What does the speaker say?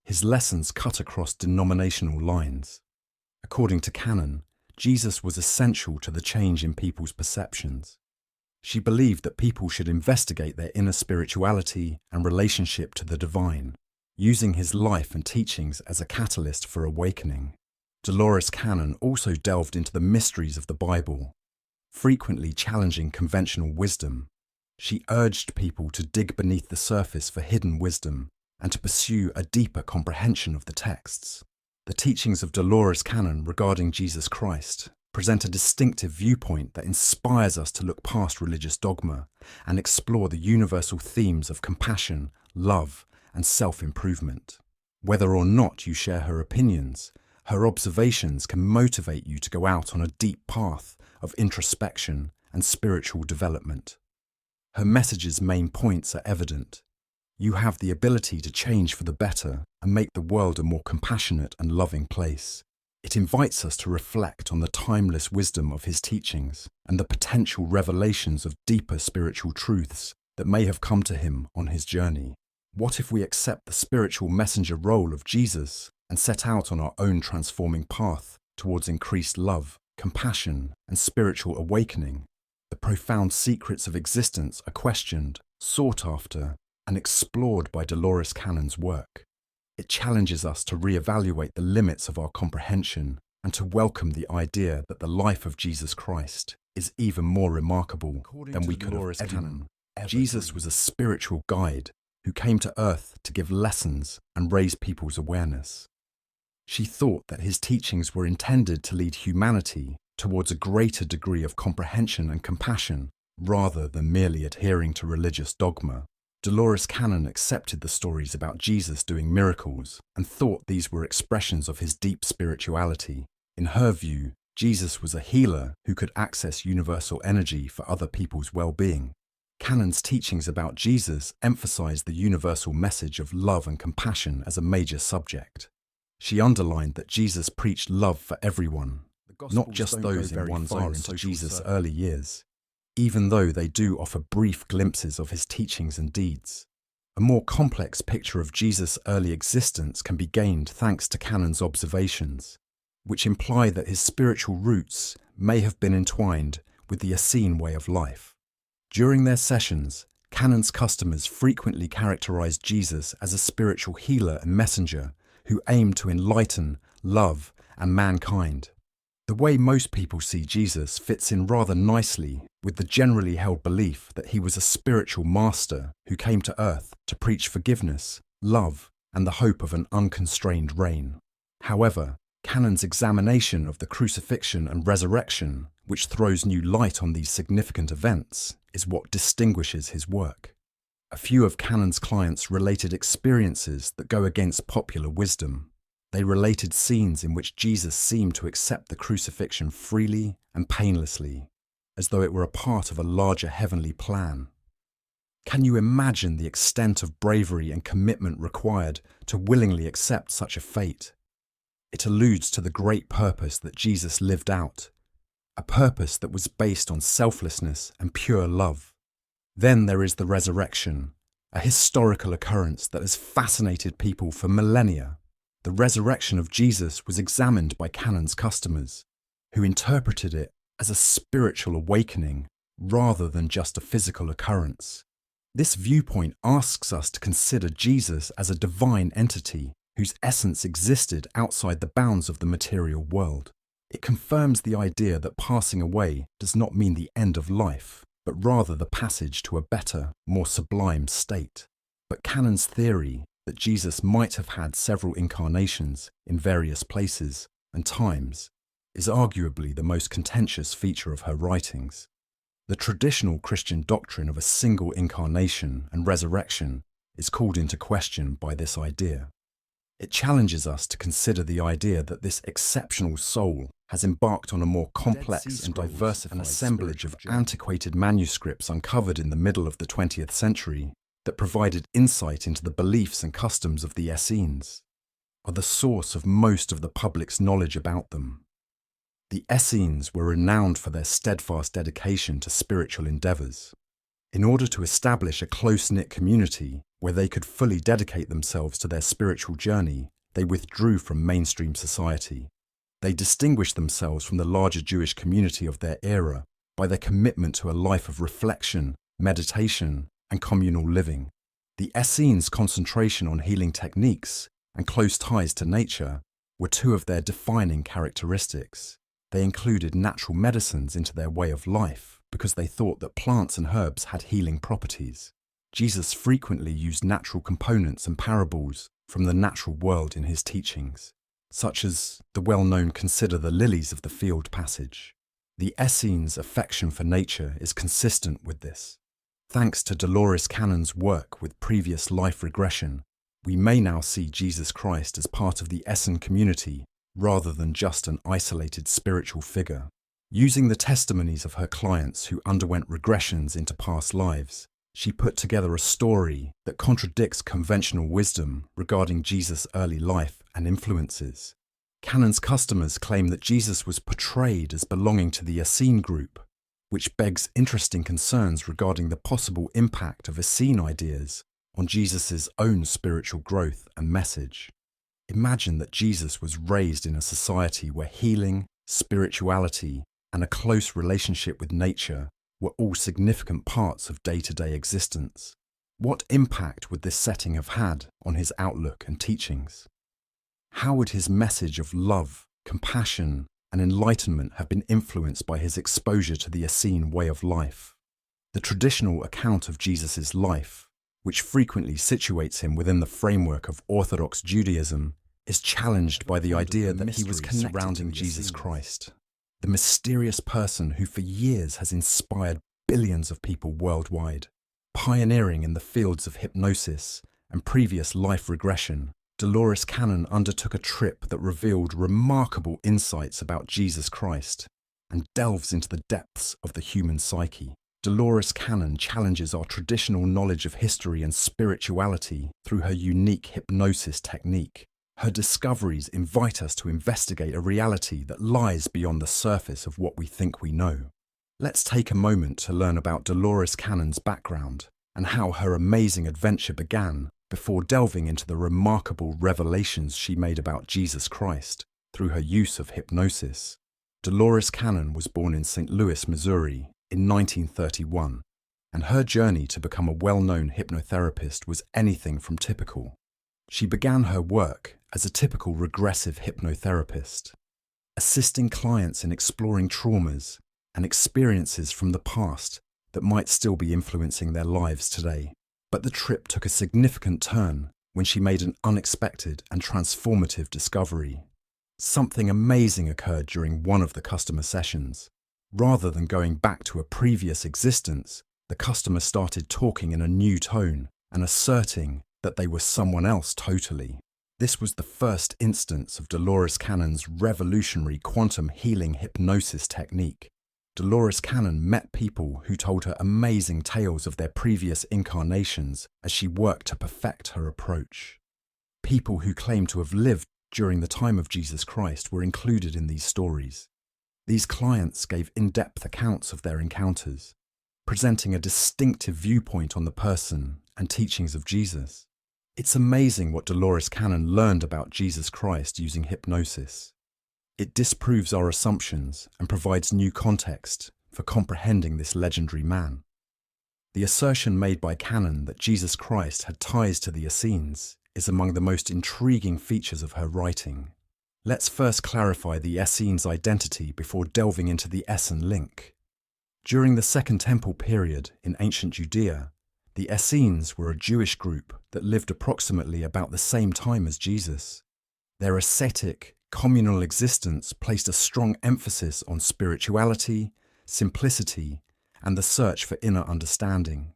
His lessons cut across denominational lines. According to Cannon, Jesus was essential to the change in people's perceptions. She believed that people should investigate their inner spirituality and relationship to the divine, using his life and teachings as a catalyst for awakening. Dolores Cannon also delved into the mysteries of the Bible, frequently challenging conventional wisdom. She urged people to dig beneath the surface for hidden wisdom and to pursue a deeper comprehension of the texts. The teachings of Dolores Cannon regarding Jesus Christ present a distinctive viewpoint that inspires us to look past religious dogma and explore the universal themes of compassion, love, and self-improvement. Whether or not you share her opinions, her observations can motivate you to go out on a deep path of introspection and spiritual development. Her message's main points are evident. You have the ability to change for the better and make the world a more compassionate and loving place. It invites us to reflect on the timeless wisdom of his teachings and the potential revelations of deeper spiritual truths that may have come to him on his journey. What if we accept the spiritual messenger role of Jesus and set out on our own transforming path towards increased love, compassion, and spiritual awakening? The profound secrets of existence are questioned, sought after, and explored by Dolores Cannon's work. It challenges us to reevaluate the limits of our comprehension and to welcome the idea that the life of Jesus Christ is even more remarkable than we could have ever. Jesus was a spiritual guide who came to earth to give lessons and raise people's awareness. She thought that his teachings were intended to lead humanity towards a greater degree of comprehension and compassion, rather than merely adhering to religious dogma. Dolores Cannon accepted the stories about Jesus doing miracles and thought these were expressions of his deep spirituality. In her view, Jesus was a healer who could access universal energy for other people's well-being. Cannon's teachings about Jesus emphasized the universal message of love and compassion as a major subject. She underlined that Jesus preached love for everyone, not just those in one's own into Jesus' early years, even though they do offer brief glimpses of his teachings and deeds. A more complex picture of Jesus' early existence can be gained thanks to Cannon's observations, which imply that his spiritual roots may have been entwined with the Essene way of life. During their sessions, Cannon's customers frequently characterized Jesus as a spiritual healer and messenger who aimed to enlighten, love, and mankind. The way most people see Jesus fits in rather nicely with the generally held belief that he was a spiritual master who came to earth to preach forgiveness, love, and the hope of an unconstrained reign. However, Cannon's examination of the crucifixion and resurrection, which throws new light on these significant events, is what distinguishes his work. A few of Cannon's clients related experiences that go against popular wisdom. They related scenes in which Jesus seemed to accept the crucifixion freely and painlessly, as though it were a part of a larger heavenly plan. Can you imagine the extent of bravery and commitment required to willingly accept such a fate? It alludes to the great purpose that Jesus lived out, a purpose that was based on selflessness and pure love. Then there is the resurrection, a historical occurrence that has fascinated people for millennia. The resurrection of Jesus was examined by Cannon's customers, who interpreted it as a spiritual awakening rather than just a physical occurrence. This viewpoint asks us to consider Jesus as a divine entity whose essence existed outside the bounds of the material world. It confirms the idea that passing away does not mean the end of life, but rather the passage to a better, more sublime state. But Cannon's theory that Jesus might have had several incarnations in various places and times is arguably the most contentious feature of her writings. The traditional Christian doctrine of a single incarnation and resurrection is called into question by this idea. It challenges us to consider the idea that this exceptional soul has embarked on a more complex and diversified assemblage of antiquated manuscripts uncovered in the middle of the 20th century that provided insight into the beliefs and customs of the Essenes, are the source of most of the public's knowledge about them. The Essenes were renowned for their steadfast dedication to spiritual endeavours. In order to establish a close-knit community, where they could fully dedicate themselves to their spiritual journey, they withdrew from mainstream society. They distinguished themselves from the larger Jewish community of their era by their commitment to a life of reflection, meditation, and communal living. The Essenes' concentration on healing techniques and close ties to nature were two of their defining characteristics. They included natural medicines into their way of life because they thought that plants and herbs had healing properties. Jesus frequently used natural components and parables from the natural world in his teachings, such as the well-known "consider the lilies of the field" passage. The Essenes' affection for nature is consistent with this. Thanks to Dolores Cannon's work with previous life regression, we may now see Jesus Christ as part of the Essene community rather than just an isolated spiritual figure. Using the testimonies of her clients who underwent regressions into past lives, she put together a story that contradicts conventional wisdom regarding Jesus' early life and influences. Cannon's customers claim that Jesus was portrayed as belonging to the Essene group, which begs interesting concerns regarding the possible impact of Essene ideas on Jesus' own spiritual growth and message. Imagine that Jesus was raised in a society where healing, spirituality, and a close relationship with nature were all significant parts of day-to-day existence. What impact would this setting have had on his outlook and teachings? How would his message of love, compassion, and enlightenment have been influenced by his exposure to the Essene way of life? The traditional account of Jesus' life, which frequently situates him within the framework of Orthodox Judaism, is challenged by the idea that he was connected surrounding Jesus Christ, the mysterious person who for years has inspired billions of people worldwide. Pioneering in the fields of hypnosis and previous life regression, Dolores Cannon undertook a trip that revealed remarkable insights about Jesus Christ and delves into the depths of the human psyche. Dolores Cannon challenges our traditional knowledge of history and spirituality through her unique hypnosis technique. Her discoveries invite us to investigate a reality that lies beyond the surface of what we think we know. Let's take a moment to learn about Dolores Cannon's background and how her amazing adventure began before delving into the remarkable revelations she made about Jesus Christ through her use of hypnosis. Dolores Cannon was born in St. Louis, Missouri in 1931, and her journey to become a well-known hypnotherapist was anything from typical. She began her work as a typical regressive hypnotherapist, assisting clients in exploring traumas and experiences from the past that might still be influencing their lives today. But the trip took a significant turn when she made an unexpected and transformative discovery. Something amazing occurred during one of the customer sessions. Rather than going back to a previous existence, the customer started talking in a new tone and asserting that they were someone else totally. This was the first instance of Dolores Cannon's revolutionary quantum healing hypnosis technique. Dolores Cannon met people who told her amazing tales of their previous incarnations as she worked to perfect her approach. People who claimed to have lived during the time of Jesus Christ were included in these stories. These clients gave in-depth accounts of their encounters, presenting a distinctive viewpoint on the person and teachings of Jesus. It's amazing what Dolores Cannon learned about Jesus Christ using hypnosis. It disproves our assumptions and provides new context for comprehending this legendary man. The assertion made by Cannon that Jesus Christ had ties to the Essenes is among the most intriguing features of her writing. Let's first clarify the Essenes' identity before delving into the Essene link. During the Second Temple period in ancient Judea, the Essenes were a Jewish group that lived approximately about the same time as Jesus. Their ascetic, communal existence placed a strong emphasis on spirituality, simplicity, and the search for inner understanding.